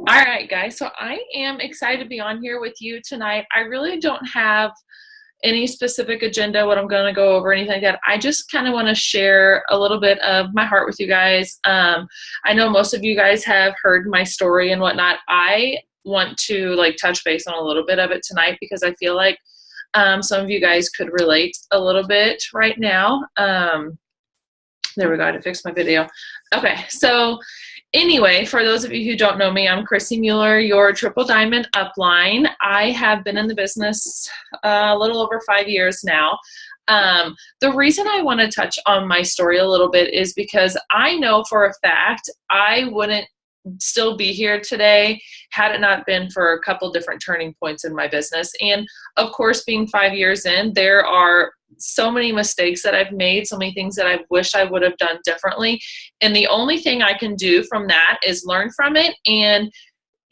All right, guys. So I am excited to be on here with you tonight. I really don't have any specific agenda, what I'm going to go over, anything like that. I just kind of want to share a little bit of my heart with you guys. I know most of you guys have heard my story and whatnot. I want to touch base on a little bit of it tonight because I feel like some of you guys could relate a little bit right now. There we go. I had to fix my video. Okay, so anyway, for those of you who don't know me, I'm Chrissy Mueller, your Triple Diamond upline. I have been in the business a little over 5 years now. The reason I want to touch on my story a little bit is because I know for a fact I wouldn't still be here today had it not been for a couple different turning points in my business. And of course, being 5 years in, there are so many mistakes that I've made, so many things that I wish I would have done differently. And the only thing I can do from that is learn from it and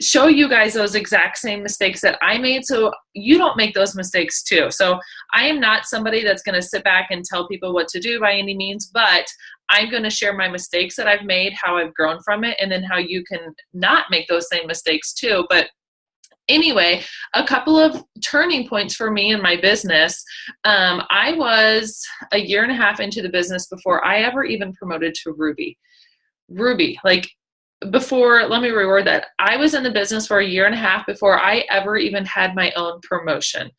show you guys those exact same mistakes that I made so you don't make those mistakes too. So I am not somebody that's going to sit back and tell people what to do by any means, but I'm going to share my mistakes that I've made, how I've grown from it, and then how you can not make those same mistakes too. But anyway, a couple of turning points for me in my business. I was a year and a half into the business before I ever even promoted to Ruby. Before, let me reword that. I was in the business for a year and a half before I ever even had my own promotion.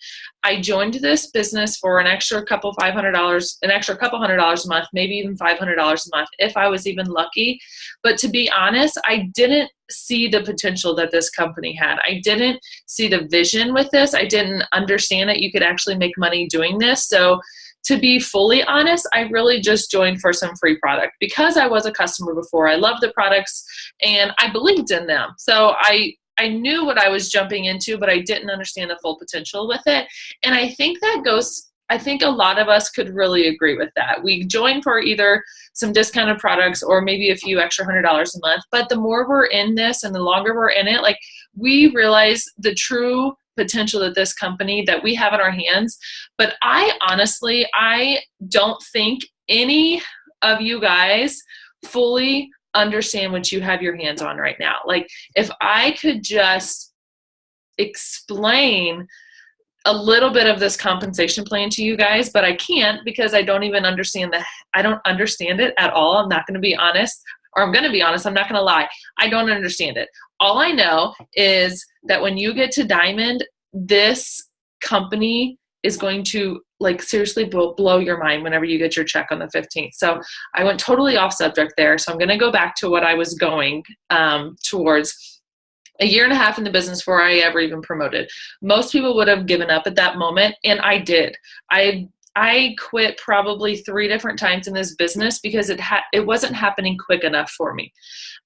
I joined this business for an extra couple $500, an extra couple $100 a month, maybe even $500 a month if I was even lucky. But to be honest, I didn't see the potential that this company had. I didn't see the vision with this. I didn't understand that you could actually make money doing this. So to be fully honest, I really just joined for some free product because I was a customer before. I loved the products and I believed in them. So I knew what I was jumping into, but I didn't understand the full potential with it. And I think I think a lot of us could really agree with that. We join for either some discounted products or maybe a few extra $100 a month. But the more we're in this and the longer we're in it, we realize the true potential that this company that we have in our hands. But I don't think any of you guys fully understand what you have your hands on right now. If I could just explain a little bit of this compensation plan to you guys, but I can't because I don't even understand I don't understand it at all. I'm not going to be honest, or I'm going to be honest, I'm not going to lie. I don't understand it. All I know is that when you get to Diamond, this company is going to seriously blow your mind whenever you get your check on the 15th. So I went totally off subject there. So I'm going to go back to what I was going towards. A year and a half in the business before I ever even promoted. Most people would have given up at that moment, and I did. I quit probably 3 different times in this business because it wasn't happening quick enough for me.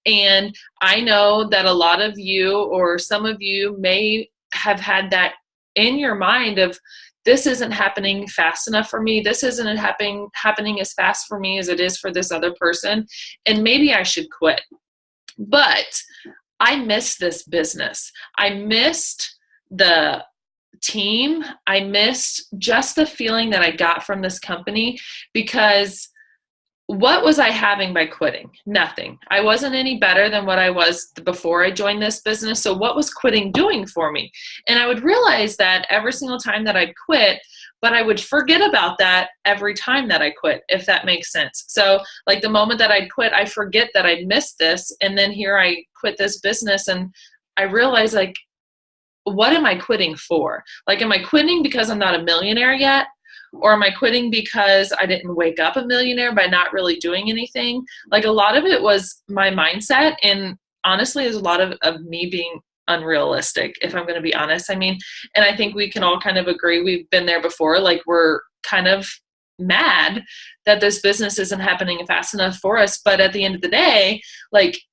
And I know that a lot of you or some of you may have had that in your mind of, this isn't happening fast enough for me. This isn't happening as fast for me as it is for this other person. And maybe I should quit. But I missed this business. I missed the team. I missed just the feeling that I got from this company, because what was I having by quitting? Nothing. I wasn't any better than what I was before I joined this business. So what was quitting doing for me? And I would realize that every single time that I'd quit, but I would forget about that every time that I quit, if that makes sense. So the moment that I'd quit, I forget that I'd missed this. And then here I quit this business and I realize what am I quitting for? Am I quitting because I'm not a millionaire yet? Or am I quitting because I didn't wake up a millionaire by not really doing anything? A lot of it was my mindset. And honestly, there's a lot of me being unrealistic, if I'm going to be honest. And I think we can all kind of agree, we've been there before. We're kind of mad that this business isn't happening fast enough for us. But at the end of the day,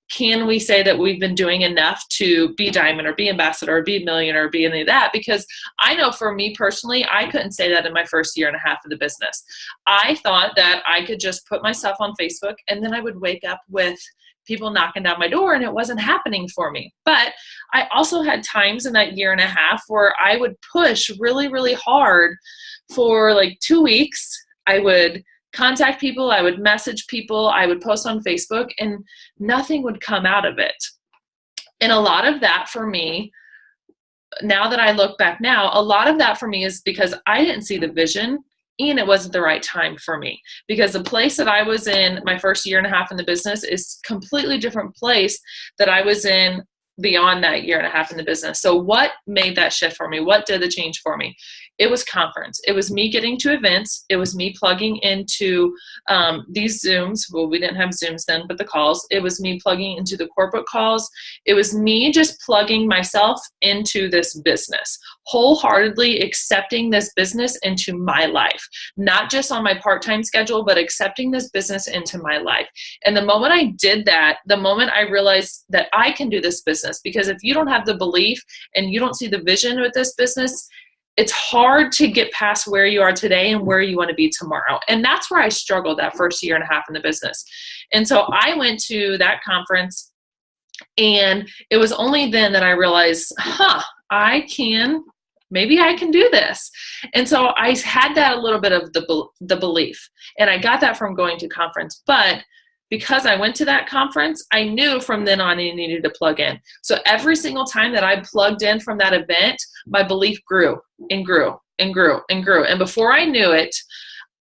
can we say that we've been doing enough to be Diamond or be Ambassador or be Millionaire or be any of that? Because I know for me personally, I couldn't say that in my first year and a half of the business. I thought that I could just put myself on Facebook and then I would wake up with people knocking down my door, and it wasn't happening for me. But I also had times in that year and a half where I would push really, really hard for 2 weeks. I would contact people, I would message people, I would post on Facebook, and nothing would come out of it. And a lot of that for me, now that I look back now, a lot of that for me is because I didn't see the vision and it wasn't the right time for me, because the place that I was in my first year and a half in the business is completely different place that I was in beyond that year and a half in the business. So what made that shift for me? What did the change for me? It was conference. It was me getting to events. It was me plugging into these Zooms. Well, we didn't have Zooms then, but the calls. It was me plugging into the corporate calls. It was me just plugging myself into this business, wholeheartedly accepting this business into my life, not just on my part-time schedule, but accepting this business into my life. And the moment I did that, the moment I realized that I can do this business, because if you don't have the belief and you don't see the vision with this business, it's hard to get past where you are today and where you want to be tomorrow. And that's where I struggled that first year and a half in the business. And so I went to that conference, and it was only then that I realized, maybe I can do this. And so I had that a little bit of the belief, and I got that from going to conference. But because I went to that conference, I knew from then on I needed to plug in. So every single time that I plugged in from that event, my belief grew and grew and grew and grew. And before I knew it,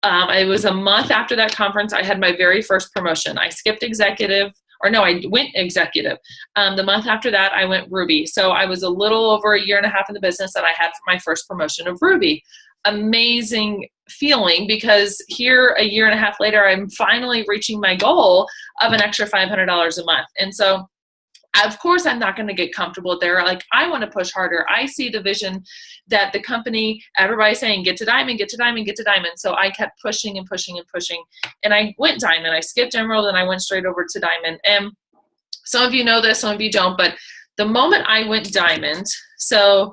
it was a month after that conference, I had my very first promotion. I skipped executive. I went executive. The month after that, I went Ruby. So I was a little over a year and a half in the business, and I had my first promotion of Ruby. Amazing feeling, because here a year and a half later, I'm finally reaching my goal of an extra $500 a month. And so, of course, I'm not going to get comfortable there. Like, I want to push harder. I see the vision that the company, everybody's saying, get to diamond, get to diamond, get to diamond. So I kept pushing and pushing and pushing. And I went diamond. I skipped emerald and I went straight over to diamond. And some of you know this, some of you don't. But the moment I went diamond, so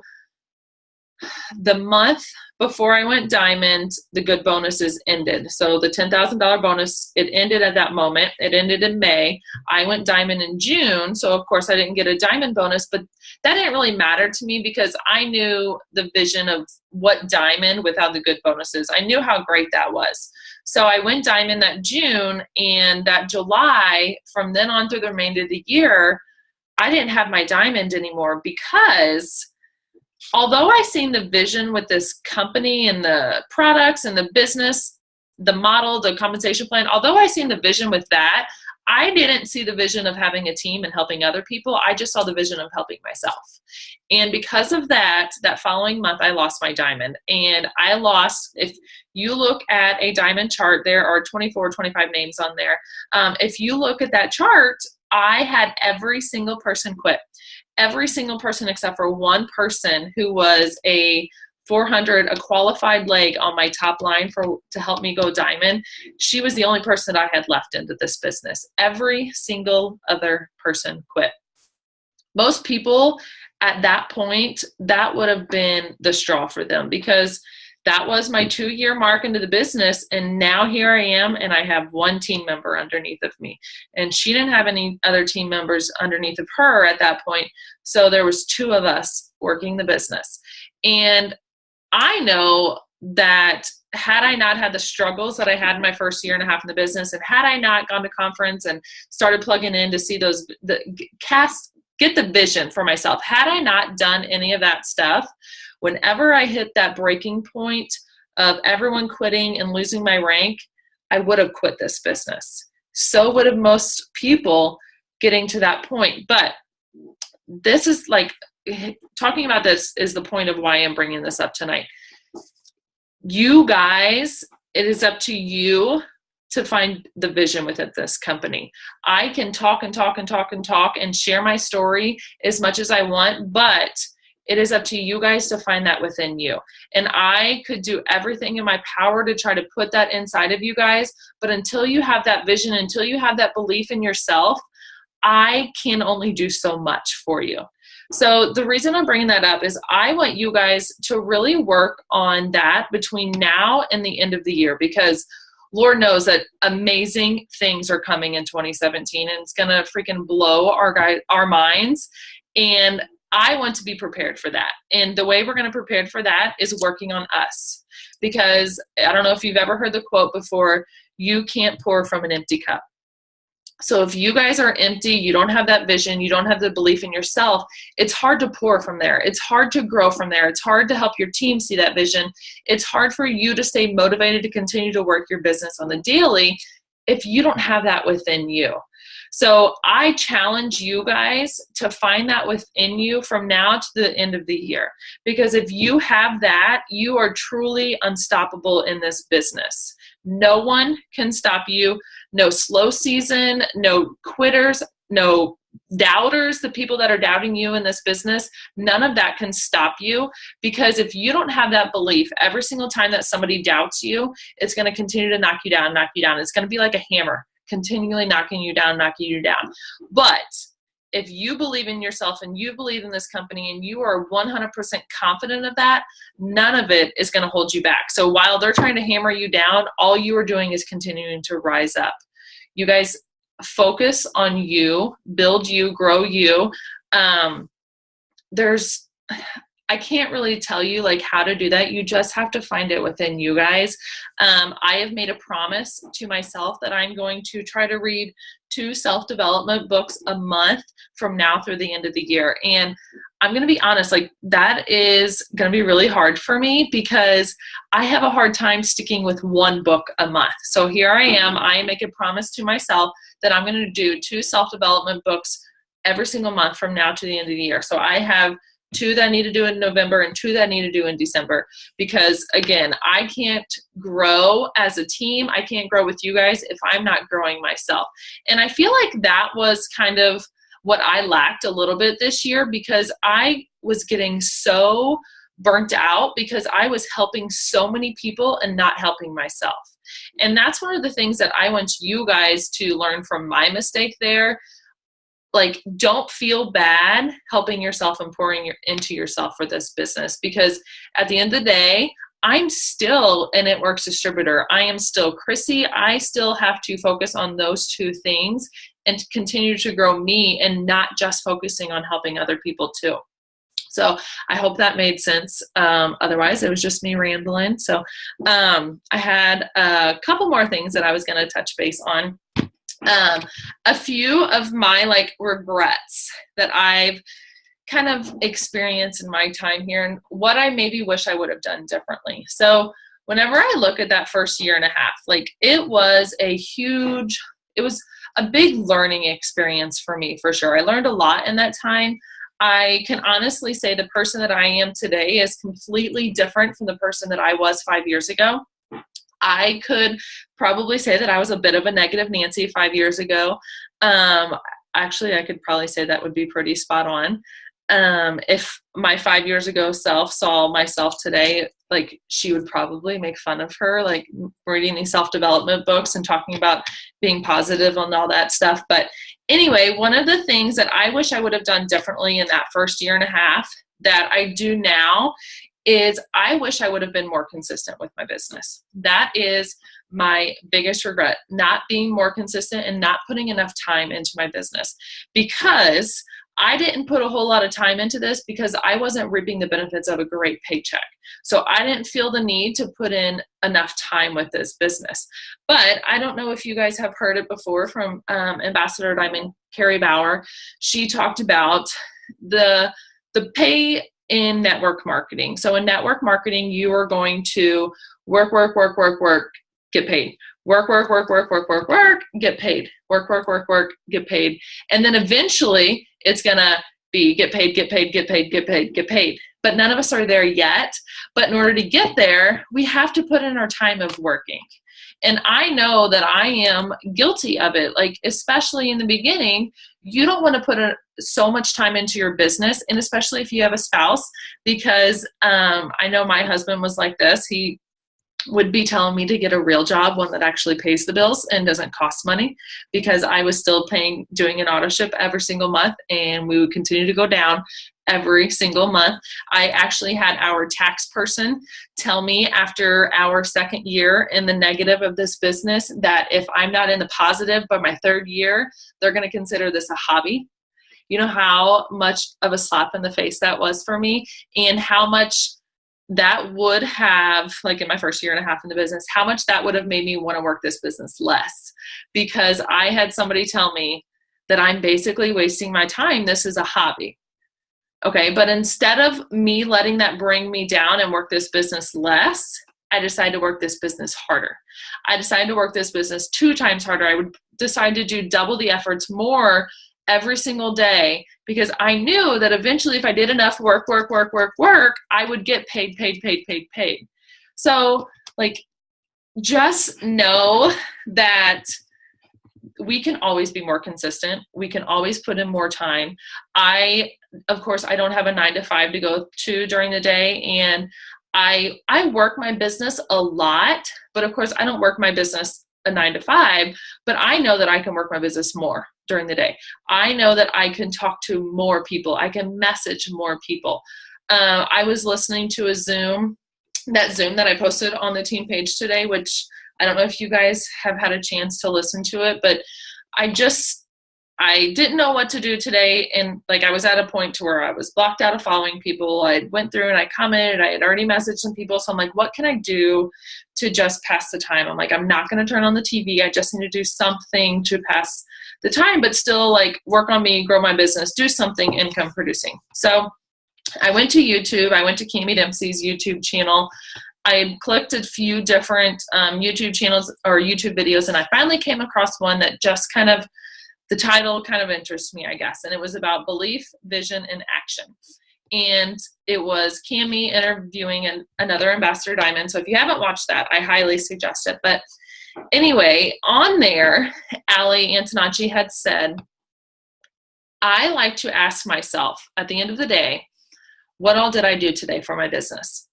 the month before I went diamond, the good bonuses ended. So the $10,000 bonus, it ended at that moment. It ended in May. I went diamond in June. So of course I didn't get a diamond bonus, but that didn't really matter to me because I knew the vision of what diamond without the good bonuses. I knew how great that was. So I went diamond that June, and that July, from then on through the remainder of the year, I didn't have my diamond anymore, because although I seen the vision with this company and the products and the business, the model, the compensation plan, although I seen the vision with that, I didn't see the vision of having a team and helping other people. I just saw the vision of helping myself. And because of that, that following month, I lost my diamond. And I lost, if you look at a diamond chart, there are 24, 25 names on there. If you look at that chart, I had every single person quit. Every single person except for one person who was a 400, a qualified leg on my top line to help me go diamond. She was the only person that I had left into this business. Every single other person quit. Most people at that point, that would have been the straw for them, because that was my 2-year mark into the business. And now here I am, and I have one team member underneath of me. And she didn't have any other team members underneath of her at that point. So there was 2 of us working the business. And I know that had I not had the struggles that I had in my first year and a half in the business, and had I not gone to conference and started plugging in to see get the vision for myself, had I not done any of that stuff, whenever I hit that breaking point of everyone quitting and losing my rank, I would have quit this business. So would have most people getting to that point. But this is like, talking about this is the point of why I'm bringing this up tonight. You guys, it is up to you to find the vision within this company. I can talk and talk and talk and talk and share my story as much as I want, but it is up to you guys to find that within you. And I could do everything in my power to try to put that inside of you guys, but until you have that vision, until you have that belief in yourself, I can only do so much for you. So the reason I'm bringing that up is I want you guys to really work on that between now and the end of the year, because Lord knows that amazing things are coming in 2017, and it's going to freaking blow our minds. And I want to be prepared for that. And the way we're going to prepare for that is working on us. Because I don't know if you've ever heard the quote before, you can't pour from an empty cup. So if you guys are empty, you don't have that vision, you don't have the belief in yourself, it's hard to pour from there. It's hard to grow from there. It's hard to help your team see that vision. It's hard for you to stay motivated to continue to work your business on the daily if you don't have that within you. So I challenge you guys to find that within you from now to the end of the year. Because if you have that, you are truly unstoppable in this business. No one can stop you. No slow season, no quitters, no doubters, the people that are doubting you in this business, none of that can stop you. Because if you don't have that belief, every single time that somebody doubts you, it's going to continue to knock you down, knock you down. It's going to be like a hammer, continually knocking you down, knocking you down. But if you believe in yourself and you believe in this company and you are 100% confident of that, none of it is going to hold you back. So while they're trying to hammer you down, all you are doing is continuing to rise up. You guys focus on you, build you, grow you. I can't really tell you like how to do that. You just have to find it within you guys. I have made a promise to myself that I'm going to try to read 2 self-development books a month from now through the end of the year. And I'm going to be honest, like that is going to be really hard for me because I have a hard time sticking with 1 book a month. So here I am. I make a promise to myself that I'm going to do 2 self-development books every single month from now to the end of the year. So I have 2 that I need to do in November and 2 that I need to do in December. Because again, I can't grow as a team. I can't grow with you guys if I'm not growing myself. And I feel like that was kind of what I lacked a little bit this year because I was getting so burnt out because I was helping so many people and not helping myself. And that's one of the things that I want you guys to learn from my mistake there. Like, don't feel bad helping yourself and pouring into yourself for this business because at the end of the day, I'm still an It Works distributor. I am still Chrissy. I still have to focus on those 2 things and to continue to grow me and not just focusing on helping other people too. So I hope that made sense. Otherwise, it was just me rambling. So I had a couple more things that I was going to touch base on. A few of my like regrets that I've kind of experienced in my time here and what I maybe wish I would have done differently. So whenever I look at that first year and a half, like it was a big learning experience for me for sure. I learned a lot in that time. I can honestly say the person that I am today is completely different from the person that I was 5 years ago. I could probably say that I was a bit of a negative Nancy 5 years ago. Actually, I could probably say that would be pretty spot on. If my 5 years ago self saw myself today, like she would probably make fun of her, like reading these self-development books and talking about being positive and all that stuff. But anyway, one of the things that I wish I would have done differently in that first year and a half that I do now is I wish I would have been more consistent with my business. That is my biggest regret, not being more consistent and not putting enough time into my business because I didn't put a whole lot of time into this because I wasn't reaping the benefits of a great paycheck. So I didn't feel the need to put in enough time with this business. But I don't know if you guys have heard it before from Ambassador Diamond Carrie Bauer. She talked about the pay in network marketing. So in network marketing, you are going to work, get paid. Work, get paid. Work, get paid. And then eventually it's going to be get paid. But none of us are there yet. But in order to get there, we have to put in our time of working. And I know that I am guilty of it. Like, especially in the beginning, you don't want to put so much time into your business, and especially if you have a spouse, because I know my husband was like this. He would be telling me to get a real job, one that actually pays the bills and doesn't cost money, because I was still doing an auto ship every single month, and we would continue to go down every single month. I actually had our tax person tell me after our second year in the negative of this business that if I'm not in the positive by my third year, they're going to consider this a hobby. You know how much of a slap in the face that was for me, and how much that would have, like in my first year and a half in the business, how much that would have made me want to work this business less, because I had somebody tell me that I'm basically wasting my time. This is a hobby. Okay. But instead of me letting that bring me down and work this business less, I decided to work this business harder. I decided to work this business 2 times harder. I would decide to do double the efforts, more every single day, because I knew that eventually if I did enough work, I would get paid. So like, just know that we can always be more consistent. We can always put in more time. Of course, I don't have a 9 to 5 to go to during the day. And I work my business a lot, but of course I don't work my business a 9 to 5, but I know that I can work my business more during the day. I know that I can talk to more people. I can message more people. I was listening to a Zoom that I posted on the team page today, which I don't know if you guys have had a chance to listen to it, but I didn't know what to do today. And like, I was at a point to where I was blocked out of following people. I went through and I commented, I had already messaged some people. So I'm like, what can I do to just pass the time? I'm like, I'm not going to turn on the TV. I just need to do something to pass the time, but still like work on me, grow my business, do something income producing. So I went to YouTube. I went to Cami Dempsey's YouTube channel. I clicked a few different YouTube channels or YouTube videos, and I finally came across one that just kind of, the title kind of interests me, I guess. And it was about belief, vision, and action. And it was Cami interviewing another Ambassador Diamond. So if you haven't watched that, I highly suggest it. But anyway, on there, Ali Antonacci had said, I like to ask myself at the end of the day, what all did I do today for my business?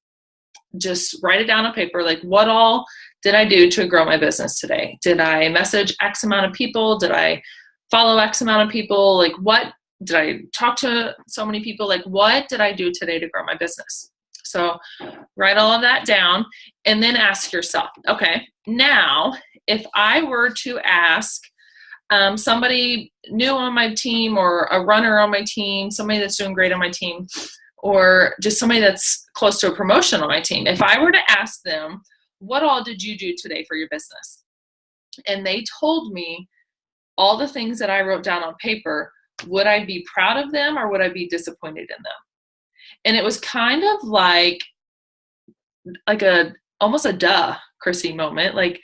Just write it down on paper. Like, what all did I do to grow my business today? Did I message X amount of people? Did I follow X amount of people? Like, what did I talk to so many people? Like, what did I do today to grow my business? So write all of that down and then ask yourself, okay, now if I were to ask somebody new on my team, or a runner on my team, somebody that's doing great on my team, or just somebody that's close to a promotion on my team, if I were to ask them, what all did you do today for your business? And they told me all the things that I wrote down on paper, would I be proud of them or would I be disappointed in them? And it was kind of like almost a duh, Chrissy moment. Like,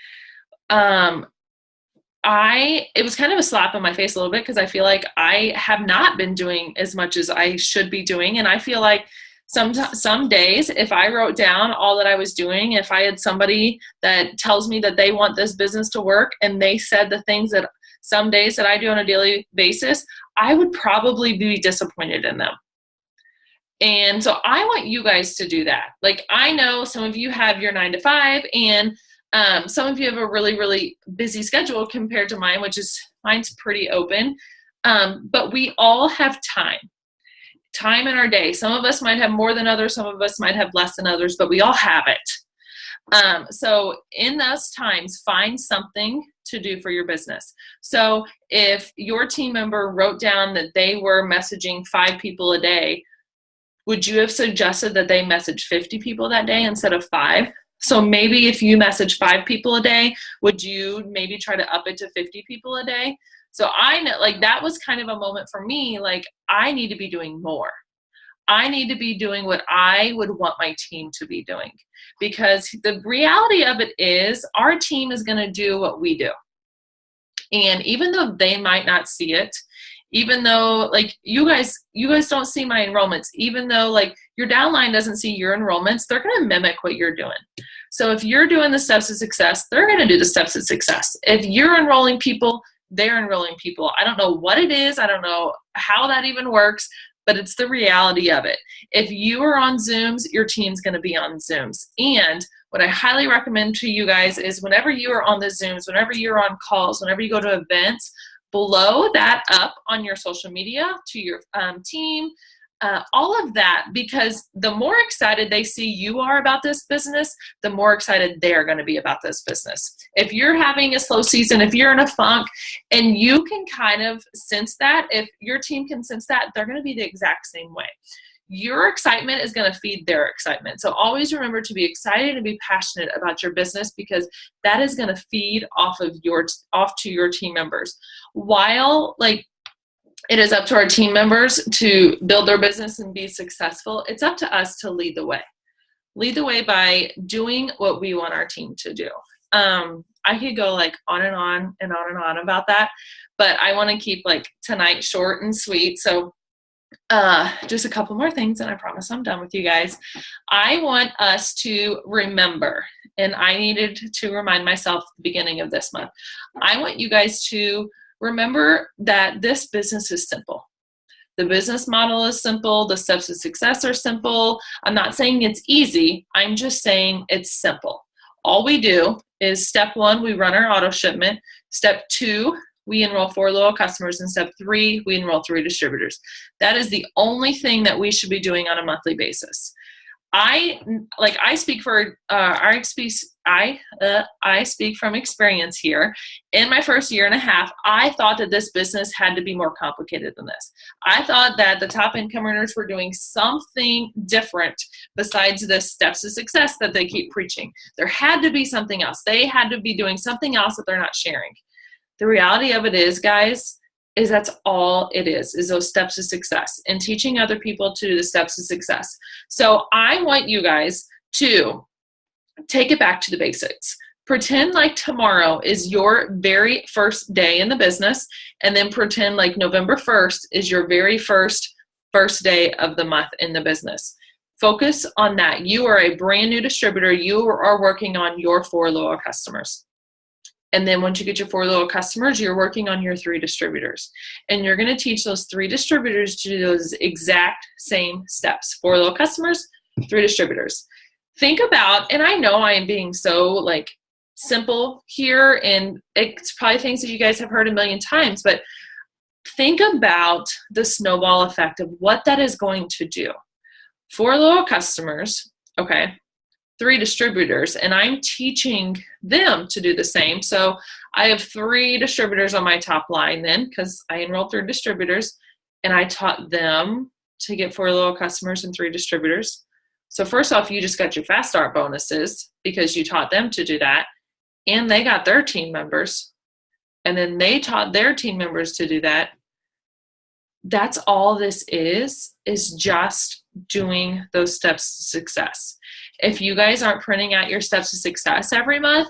it was kind of a slap in my face a little bit, because I feel like I have not been doing as much as I should be doing. And I feel like some days, if I wrote down all that I was doing, if I had somebody that tells me that they want this business to work and they said the things that some days that I do on a daily basis, I would probably be disappointed in them. And so I want you guys to do that. Like, I know some of you have your 9 to 5, and some of you have a really, really busy schedule compared to mine, mine's pretty open. But we all have time in our day. Some of us might have more than others. Some of us might have less than others, but we all have it. So in those times, find something to do for your business. So if your team member wrote down that they were messaging 5 people a day, would you have suggested that they message 50 people that day instead of 5? So maybe if you message 5 people a day, would you maybe try to up it to 50 people a day? So I know, like, that was kind of a moment for me, like, I need to be doing more. I need to be doing what I would want my team to be doing, because the reality of it is our team is going to do what we do. And even though they might not see it, even though like you guys don't see my enrollments, even though like your downline doesn't see your enrollments, they're going to mimic what you're doing. So if you're doing the steps to success, they're going to do the steps to success. If you're enrolling people, they're enrolling people. I don't know what it is. I don't know how that even works, but it's the reality of it. If you are on Zooms, your team's going to be on Zooms. And what I highly recommend to you guys is whenever you are on the Zooms, whenever you're on calls, whenever you go to events, blow that up on your social media to your team, all of that, because the more excited they see you are about this business, the more excited they're going to be about this business. If you're having a slow season, if you're in a funk, and you can kind of sense that, if your team can sense that, they're going to be the exact same way. your excitement is going to feed their excitement. So always remember to be excited and be passionate about your business, because that is going to feed off to your team members. While like it is up to our team members to build their business and be successful, it's up to us to lead the way. Lead the way by doing what we want our team to do. I could go like on and on and on and on about that, but I want to keep like tonight short and sweet. So just a couple more things and I promise I'm done with you guys. I want us to remember, and I needed to remind myself at the beginning of this month, I want you guys to remember that this business is simple. The business model is simple. The steps to success are simple. I'm not saying it's easy. I'm just saying it's simple. All we do is step 1, we run our auto shipment. Step 2, we enroll 4 loyal customers. And step 3, we enroll 3 distributors. That is the only thing that we should be doing on a monthly basis. I speak from experience here. In my first year and a half, I thought that this business had to be more complicated than this. I thought that the top income earners were doing something different besides the steps to success that they keep preaching. There had to be something else. They had to be doing something else that they're not sharing. The reality of it is, guys, is that's all it is those steps to success and teaching other people to do the steps to success. So I want you guys to take it back to the basics. Pretend like tomorrow is your very first day in the business, and then pretend like November 1st is your very first day of the month in the business. Focus on that. You are a brand new distributor. You are working on your 4 loyal customers. And then once you get your 4 loyal customers, you're working on your 3 distributors. And you're going to teach those 3 distributors to do those exact same steps. 4 loyal customers, 3 distributors. Think about, and I know I am being so like simple here, and it's probably things that you guys have heard a million times, but think about the snowball effect of what that is going to do. 4 loyal customers, okay, 3 distributors, and I'm teaching them to do the same. So I have 3 distributors on my top line then, because I enrolled 3 distributors, and I taught them to get 4 loyal customers and 3 distributors. So first off, you just got your fast start bonuses because you taught them to do that, and they got their team members, and then they taught their team members to do that. That's all this is just doing those steps to success. If you guys aren't printing out your steps to success every month,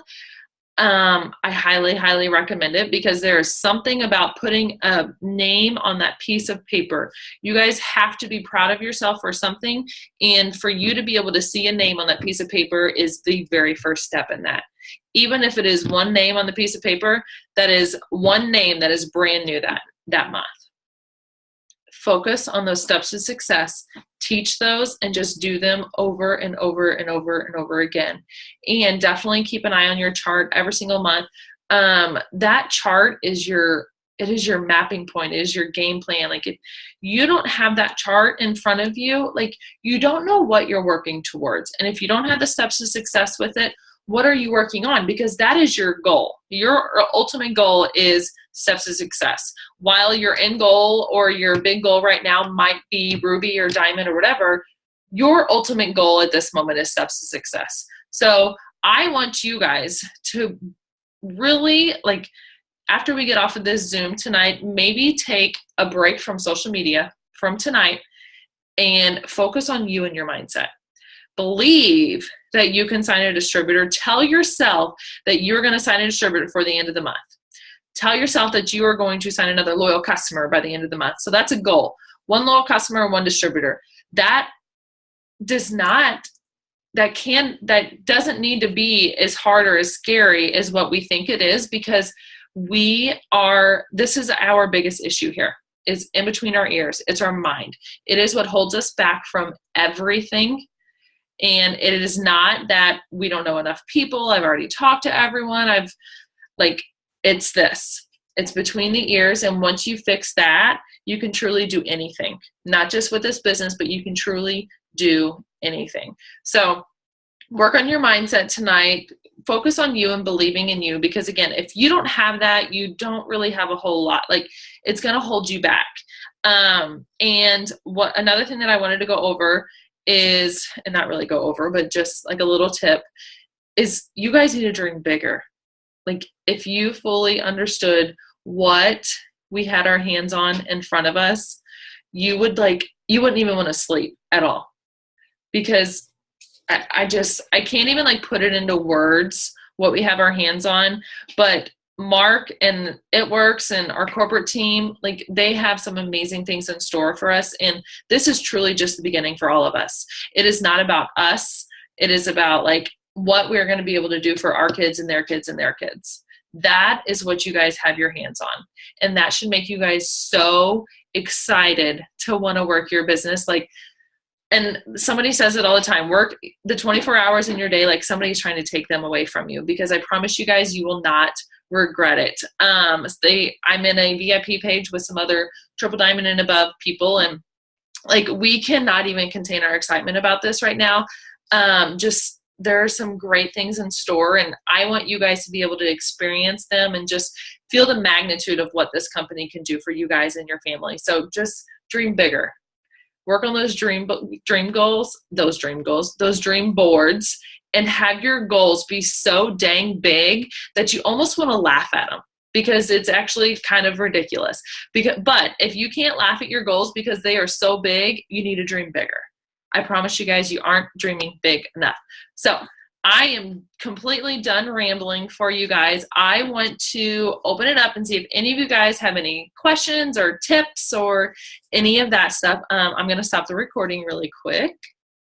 I highly, highly recommend it, because there is something about putting a name on that piece of paper. You guys have to be proud of yourself for something, and for you to be able to see a name on that piece of paper is the very first step in that. Even if it is one name on the piece of paper, that is one name that is brand new that month. Focus on those steps to success, teach those, and just do them over and over and over and over again. And definitely keep an eye on your chart every single month. That chart is your mapping point, it is your game plan. Like if you don't have that chart in front of you, like you don't know what you're working towards. And if you don't have the steps to success with it, what are you working on? Because that is your goal. Your ultimate goal is steps to success. While your end goal or your big goal right now might be Ruby or Diamond or whatever, your ultimate goal at this moment is steps to success. So I want you guys to really, like, after we get off of this Zoom tonight, maybe take a break from social media from tonight and focus on you and your mindset. Believe that you can sign a distributor. Tell yourself that you're going to sign a distributor before the end of the month. Tell yourself that you are going to sign another loyal customer by the end of the month. So that's a goal. 1 loyal customer and 1 distributor. That doesn't need to be as hard or as scary as what we think it is, because this is our biggest issue here, is in between our ears. It's our mind. It is what holds us back from everything. And it is not that we don't know enough people. I've already talked to everyone. It's this. It's between the ears. And once you fix that, you can truly do anything. Not just with this business, but you can truly do anything. So work on your mindset tonight. Focus on you and believing in you. Because again, if you don't have that, you don't really have a whole lot. Like, it's going to hold you back. And what another thing that I wanted to go over is, and not really go over, but just like a little tip, is you guys need to dream bigger. Like if you fully understood what we had our hands on in front of us, you wouldn't even want to sleep at all, because I can't even like put it into words what we have our hands on. But Mark and It Works and our corporate team, like they have some amazing things in store for us. And this is truly just the beginning for all of us. It is not about us. It is about like what we're going to be able to do for our kids and their kids and their kids. That is what you guys have your hands on. And that should make you guys so excited to want to work your business. Like, and somebody says it all the time, work the 24 hours in your day like somebody's trying to take them away from you, because I promise you guys, you will not regret it. I'm in a VIP page with some other Triple Diamond and above people, and like we cannot even contain our excitement about this right now. Just there are some great things in store, and I want you guys to be able to experience them and just feel the magnitude of what this company can do for you guys and your family. So just dream bigger. Work on those dream goals, those dream boards, and have your goals be so dang big that you almost want to laugh at them, because it's actually kind of ridiculous. But if you can't laugh at your goals because they are so big, you need to dream bigger. I promise you guys, you aren't dreaming big enough. So I am completely done rambling for you guys. I want to open it up and see if any of you guys have any questions or tips or any of that stuff. I'm going to stop the recording really quick.